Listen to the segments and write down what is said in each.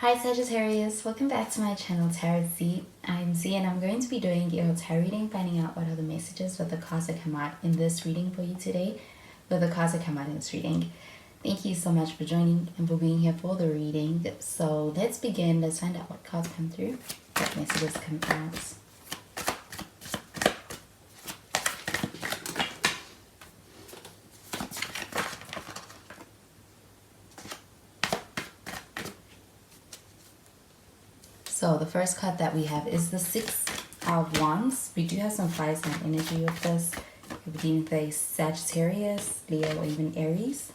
Hi Sagittarius, welcome back to my channel Tarot Z. I'm Z and I'm going to be doing your tarot reading, finding out what are the messages for the cards that come out in this reading for you today, for the cards that come out in this reading. Thank you so much for joining and for being here for the reading. So let's begin. Let's find out what cards come through, what messages come out. So the first card that we have is the Six of Wands. We do have some fire sign energy with this. You're beginning with a Sagittarius, Leo, or even Aries.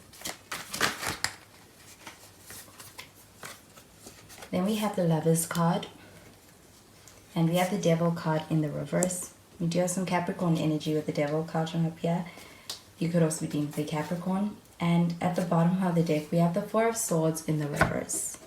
Then we have the Lovers card. And we have the Devil card in the reverse. We do have some Capricorn energy with the Devil card showing up here. You could also be deemed a Capricorn. And at the bottom of the deck, we have the Four of Swords in the reverse.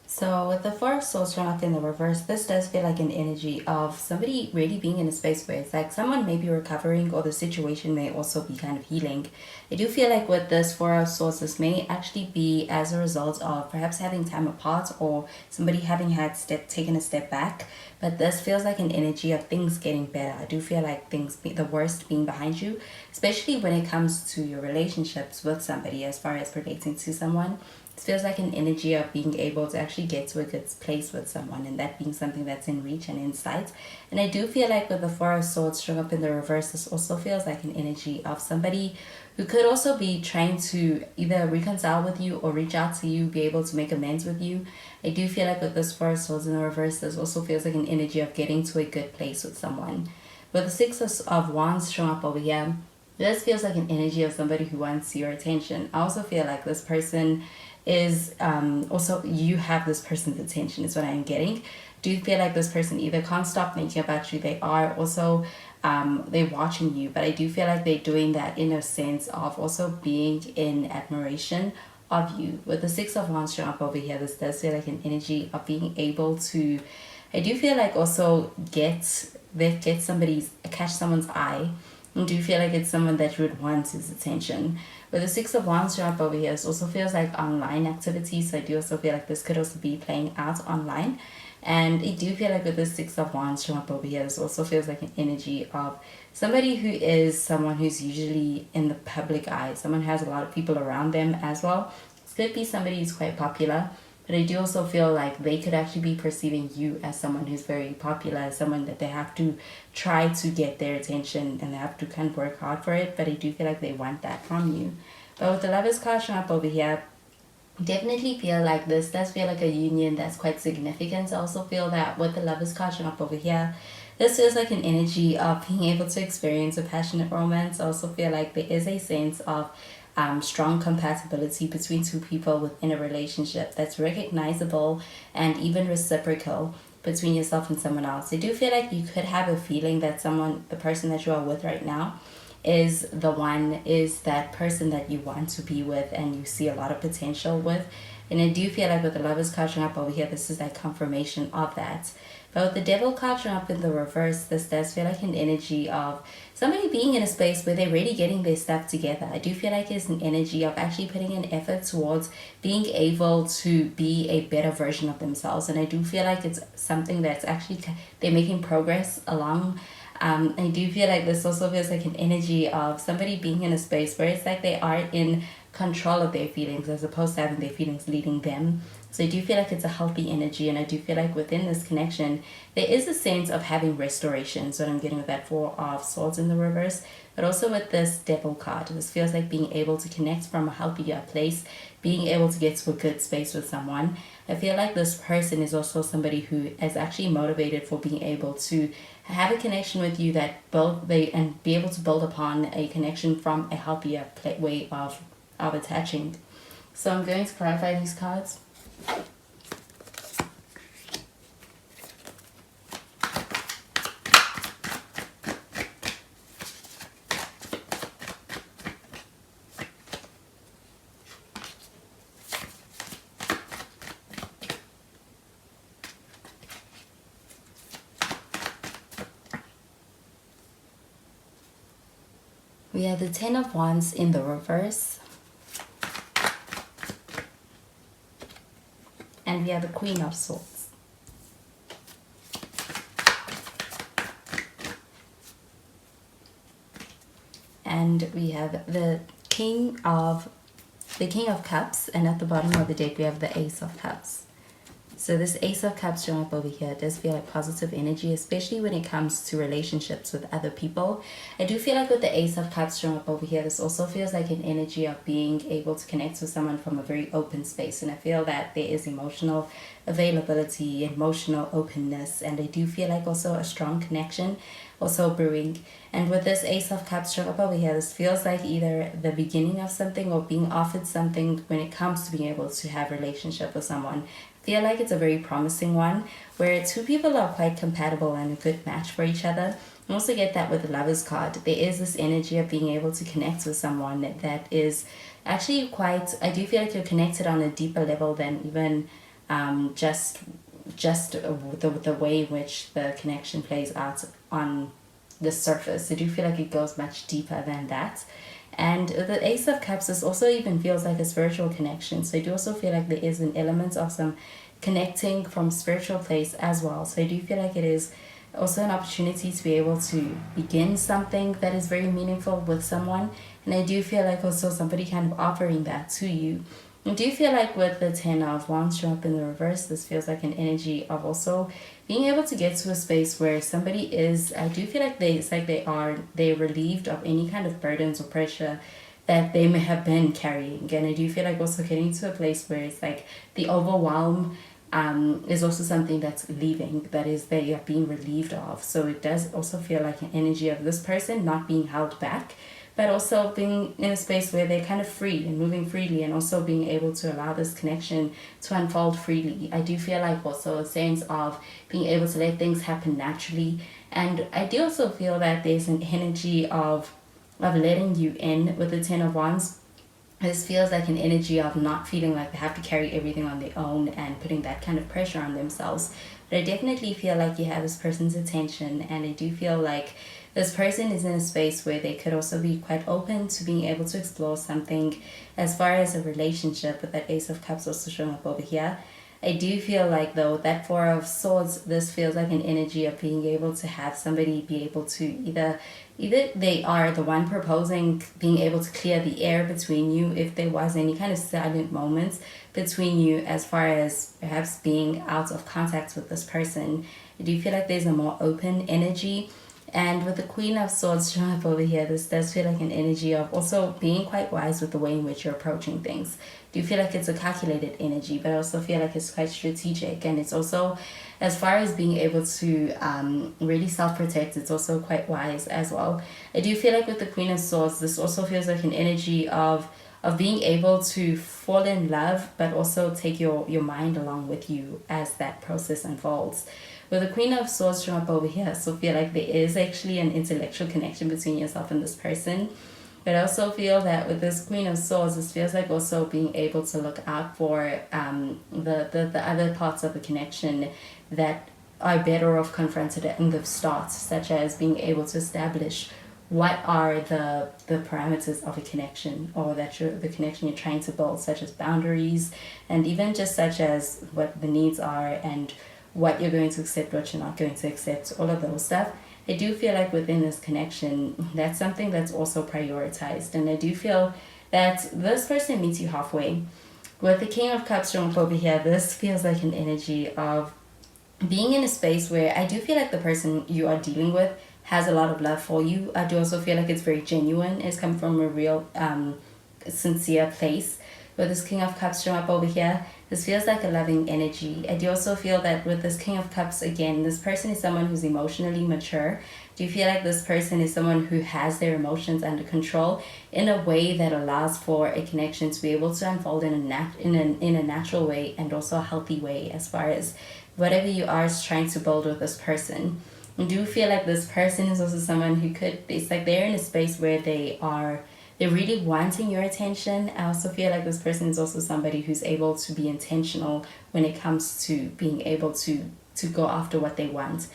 So with the Four of Swords showing up in the reverse, this does feel like an energy of somebody really being in a space where it's like someone may be recovering or the situation may also be kind of healing. I do feel like with this Four of Swords, this may actually be as a result of perhaps having time apart or somebody having had taken a step back. But this feels like an energy of things getting better. I do feel like the worst being behind you, especially when it comes to your relationships with somebody as far as relating to someone. It feels like an energy of being able to actually get to a good place with someone and that being something that's in reach and in sight. And I do feel like with the Four of Swords showing up in the reverse, this also feels like an energy of somebody who could also be trying to either reconcile with you or reach out to you, be able to make amends with you. I do feel like with this Four of Swords in the reverse, this also feels like an energy of getting to a good place with someone. With the Six of Wands showing up over here, this feels like an energy of somebody who wants your attention. I also feel like this person is also, you have this person's attention is what I'm getting. Do you feel like this person either can't stop thinking about you? They are also they're watching you, but I do feel like they're doing that in a sense of also being in admiration of you. With the Six of Wands showing up over here, this does feel like an energy of being able to, I do feel like also catch someone's eye. And do you feel like it's someone that you would want his attention? With the Six of Wands showing up over here, it also feels like online activities. So I do also feel like this could also be playing out online. And I do feel like with the Six of Wands showing up over here, this also feels like an energy of somebody who is someone who's usually in the public eye. Someone who has a lot of people around them as well. This could be somebody who's quite popular. But I do also feel like they could actually be perceiving you as someone who's very popular, as someone that they have to try to get their attention and they have to kind of work hard for it. But I do feel like they want that from you. But with the Lovers card showing up over here, definitely feel like this does feel like a union that's quite significant. I also feel that with the Lovers card showing up over here, this feels like an energy of being able to experience a passionate romance. I also feel like there is a sense of strong compatibility between two people within a relationship that's recognizable and even reciprocal between yourself and someone else. I do feel like you could have a feeling that the person that you are with right now is that person that you want to be with and you see a lot of potential with. And I do feel like with the Lovers card showing up over here, this is like confirmation of that. But with the Devil card showing up in the reverse, this does feel like an energy of somebody being in a space where they're really getting their stuff together. I do feel like it's an energy of actually putting an effort towards being able to be a better version of themselves. And I do feel like it's something that's actually, they're making progress along. I do feel like this also feels like an energy of somebody being in a space where it's like they are in control of their feelings as opposed to having their feelings leading them. So I do feel like it's a healthy energy, and I do feel like within this connection there is a sense of having restoration. So I'm getting with that Four of Swords in the reverse, but also with this Devil card, this feels like being able to connect from a healthier place, being able to get to a good space with someone. I feel like this person is also somebody who is actually motivated for being able to have a connection with you and be able to build upon a connection from a healthier way of attaching. So I'm going to clarify these cards. We have the Ten of Wands in the reverse. And we have the Queen of Swords. And we have the King of Cups, and at the bottom of the deck we have the Ace of Cups. So this Ace of Cups showing up over here does feel like positive energy, especially when it comes to relationships with other people. I do feel like with the Ace of Cups showing up over here, this also feels like an energy of being able to connect with someone from a very open space. And I feel that there is emotional availability, emotional openness, and I do feel like also a strong connection also brewing. And with this Ace of Cups showing up over here, this feels like either the beginning of something or being offered something when it comes to being able to have a relationship with someone. Feel like it's a very promising one where two people are quite compatible and a good match for each other. I also get that with the Lovers card. There is this energy of being able to connect with someone that is actually quite, I do feel like you're connected on a deeper level than even just the way in which the connection plays out on the surface. I do feel like it goes much deeper than that. And the Ace of Cups, this also even feels like a spiritual connection. So I do also feel like there is an element of some connecting from spiritual place as well. So I do feel like it is also an opportunity to be able to begin something that is very meaningful with someone. And I do feel like also somebody kind of offering that to you. I do feel like with the 10 of Wands showing up in the reverse, this feels like an energy of also being able to get to a space where somebody is, I do feel like they're relieved of any kind of burdens or pressure that they may have been carrying. And I do feel like also getting to a place where it's like the overwhelm is also something that's leaving, that is they are being relieved of. So it does also feel like an energy of this person not being held back, but also being in a space where they're kind of free and moving freely, and also being able to allow this connection to unfold freely. I do feel like also a sense of being able to let things happen naturally. And I do also feel that there's an energy of letting you in with the 10 of Wands. This feels like an energy of not feeling like they have to carry everything on their own and putting that kind of pressure on themselves. But I definitely feel like you have this person's attention, and I do feel like this person is in a space where they could also be quite open to being able to explore something as far as a relationship, with that Ace of Cups also showing up over here. I do feel like though that 4 of Swords, this feels like an energy of being able to have somebody be able to either they are the one proposing, being able to clear the air between you if there was any kind of silent moments between you, as far as perhaps being out of contact with this person. I do feel like there's a more open energy. And with the Queen of Swords showing up over here, this does feel like an energy of also being quite wise with the way in which you're approaching things. Do you feel like it's a calculated energy, but I also feel like it's quite strategic, and it's also, as far as being able to really self-protect, it's also quite wise as well. I do feel like with the Queen of Swords, this also feels like an energy of being able to fall in love, but also take your mind along with you as that process unfolds. With the Queen of Swords showing up over here, so feel like there is actually an intellectual connection between yourself and this person. But I also feel that with this Queen of Swords, this feels like also being able to look out for the other parts of the connection that are better off confronted in the start, such as being able to establish what are the parameters of a connection, or that the connection you're trying to build, such as boundaries, and even just such as what the needs are and what you're going to accept, what you're not going to accept, all of those stuff. I do feel like within this connection, that's something that's also prioritized. And I do feel that this person meets you halfway. With the King of Cups showing up over here, this feels like an energy of being in a space where I do feel like the person you are dealing with has a lot of love for you. I do also feel like it's very genuine. It's come from a real sincere place. With this King of Cups showing up over here, this feels like a loving energy. I do also feel that with this King of Cups, again, this person is someone who's emotionally mature. Do you feel like this person is someone who has their emotions under control in a way that allows for a connection to be able to unfold in a natural way, and also a healthy way, as far as whatever you are trying to build with this person? I do feel like this person is also someone who it's like they're in a space where they're really wanting your attention. I also feel like this person is also somebody who's able to be intentional when it comes to being able to go after what they want.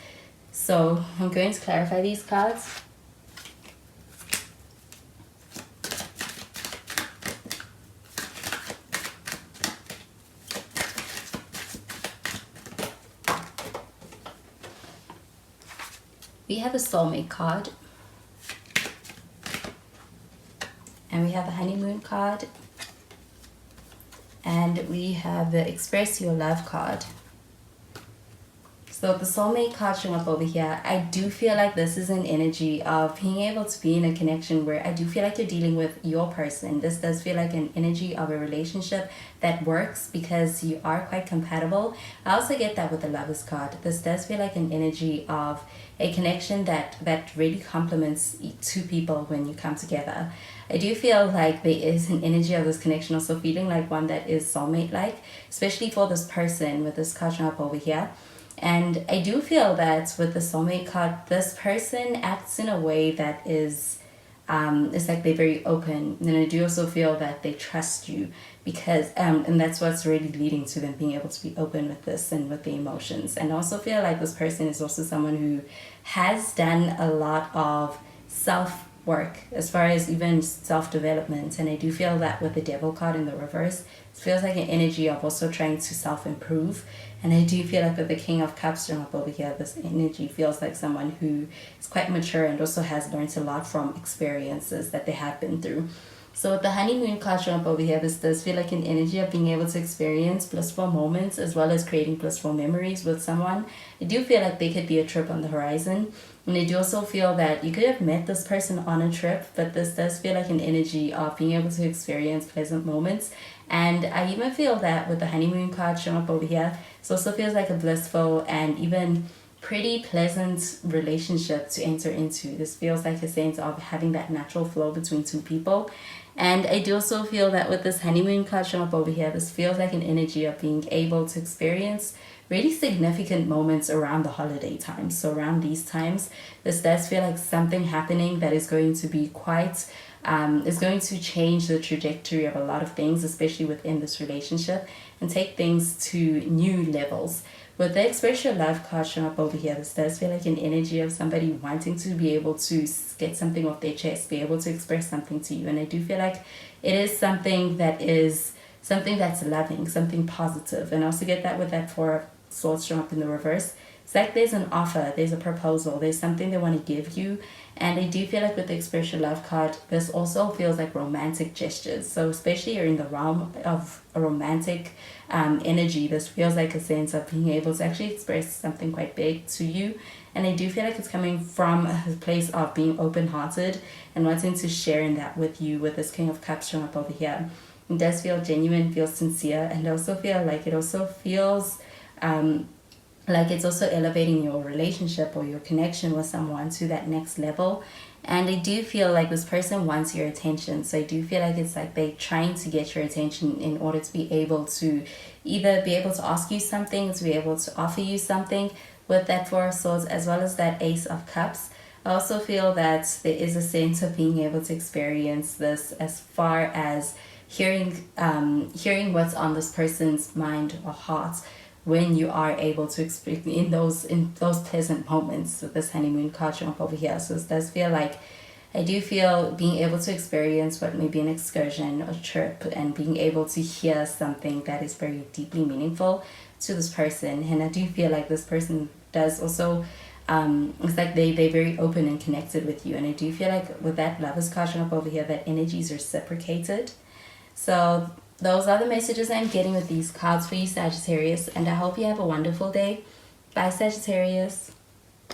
So I'm going to clarify these cards. We have a soulmate card. And we have a honeymoon card. And we have the express your love card. So the soulmate card showing up over here, I do feel like this is an energy of being able to be in a connection where I do feel like you're dealing with your person. This does feel like an energy of a relationship that works because you are quite compatible. I also get that with the Lovers card. This does feel like an energy of a connection that really complements two people when you come together. I do feel like there is an energy of this connection also feeling like one that is soulmate-like, especially for this person with this card showing up over here. And I do feel that with the soulmate card, this person acts in a way that is, it's like they're very open. And I do also feel that they trust you because, and that's what's really leading to them being able to be open with this and with the emotions. And I also feel like this person is also someone who has done a lot of self-work as far as even self-development. And I do feel that with the Devil card in the reverse, it feels like an energy of also trying to self-improve. And I do feel like with the King of Cups showing up over here, this energy feels like someone who is quite mature and also has learned a lot from experiences that they have been through. So with the honeymoon card showing up over here, this does feel like an energy of being able to experience blissful moments as well as creating blissful memories with someone. I do feel like there could be a trip on the horizon. And I do also feel that you could have met this person on a trip, but this does feel like an energy of being able to experience pleasant moments. And I even feel that with the honeymoon card showing up over here, it also feels like a blissful and even pretty pleasant relationship to enter into. This feels like a sense of having that natural flow between two people. And I do also feel that with this honeymoon card showing up over here, this feels like an energy of being able to experience really significant moments around the holiday times. So around these times, this does feel like something happening that is going to be quite is going to change the trajectory of a lot of things, especially within this relationship, and take things to new levels. With the express your love card showing up over here, this does feel like an energy of somebody wanting to be able to get something off their chest, be able to express something to you. And I do feel like it is something that's loving, something positive. And I also get that with that Four of Swords showing up in the reverse. It's like there's an offer, there's a proposal, there's something they want to give you. And I do feel like with the Express Your Love card, this also feels like romantic gestures. So especially you're in the realm of a romantic energy, this feels like a sense of being able to actually express something quite big to you. And I do feel like it's coming from a place of being open-hearted and wanting to share in that with you with this King of Cups showing up over here. It does feel genuine, feels sincere, and I also feel like it also feels like it's also elevating your relationship or your connection with someone to that next level. And I do feel like this person wants your attention. So I do feel like it's like they're trying to get your attention in order to be able to either be able to ask you something, to be able to offer you something with that Four of Swords as well as that Ace of Cups. I also feel that there is a sense of being able to experience this as far as hearing what's on this person's mind or heart when you are able to experience in those pleasant moments with this honeymoon card showing up over here. So it does feel like I do feel being able to experience what may be an excursion or trip and being able to hear something that is very deeply meaningful to this person. And I do feel like this person does also it's like they're very open and connected with you. And I do feel like with that Lovers card showing up over here, that energy is reciprocated. So those are the messages I'm getting with these cards for you, Sagittarius, and I hope you have a wonderful day. Bye, Sagittarius.